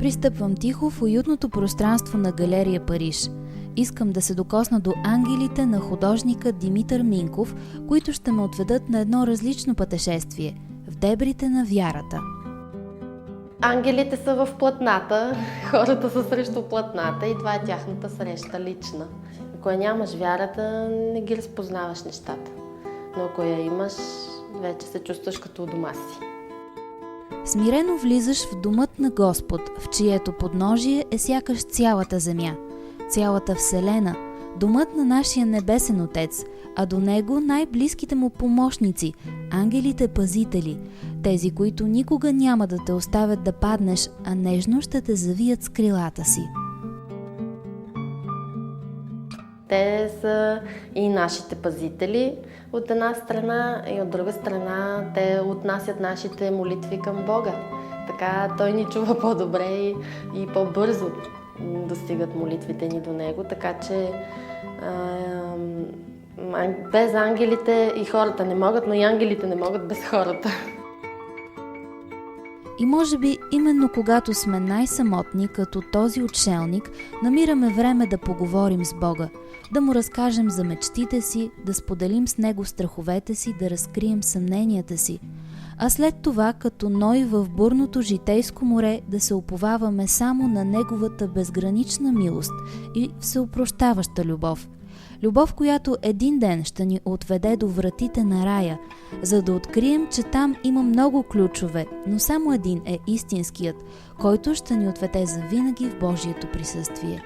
Пристъпвам тихо в уютното пространство на галерия Париж. Искам да се докосна до ангелите на художника Димитър Минков, които ще ме отведат на едно различно пътешествие – в дебрите на вярата. Ангелите са в платната, хората са срещу платната и това е тяхната среща лична. Ако я нямаш вярата, не ги разпознаваш нещата. Но ако я имаш, вече се чувстваш като у дома си. Смирено влизаш в домът на Господ, в чието подножие е сякаш цялата земя, цялата вселена, домът на нашия небесен Отец, а до него най-близките му помощници, ангелите-пазители, тези, които никога няма да те оставят да паднеш, а нежно ще те завият с крилата си. Те са и нашите пазители от една страна и от друга страна те отнасят нашите молитви към Бога. Така Той ни чува по-добре и по-бързо достигат молитвите ни до Него, така че без ангелите и хората не могат, но и ангелите не могат без хората. И може би именно когато сме най-самотни, като този отшелник, намираме време да поговорим с Бога, да му разкажем за мечтите си, да споделим с Него страховете си, да разкрием съмненията си. А след това, като Ной в бурното житейско море, да се уповаваме само на Неговата безгранична милост и всеопрощаваща любов. Любов, която един ден ще ни отведе до вратите на рая, за да открием, че там има много ключове, но само един е истинският, който ще ни отведе завинаги в Божието присъствие.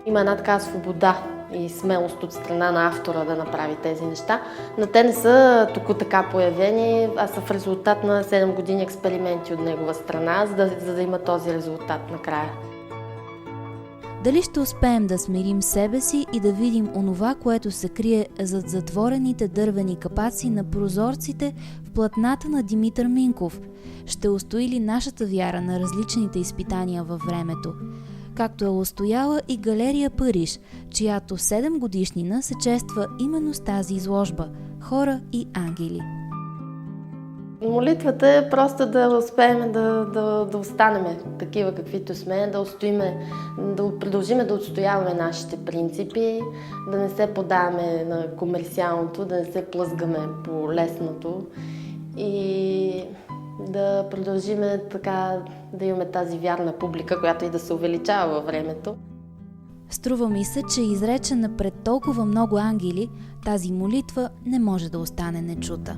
Има една така свобода и смелост от страна на автора да направи тези неща, но те не са току-така появени, а са в резултат на 7 години експерименти от негова страна, за да има този резултат накрая. Дали ще успеем да смирим себе си и да видим онова, което се крие зад затворените дървени капаци на прозорците в платната на Димитър Минков? Ще устои ли нашата вяра на различните изпитания във времето? Както е устояла и галерия Париж, чиято 7 годишнина се чества именно с тази изложба – хора и ангели. Молитвата е просто да успеем да останем такива каквито сме, да устоиме, да продължиме да отстояваме нашите принципи, да не се подаваме на комерциалното, да не се плъзгаме по лесното и да продължиме така да имаме тази вярна публика, която и да се увеличава във времето. Струва ми се, че изречена пред толкова много ангели, тази молитва не може да остане нечута.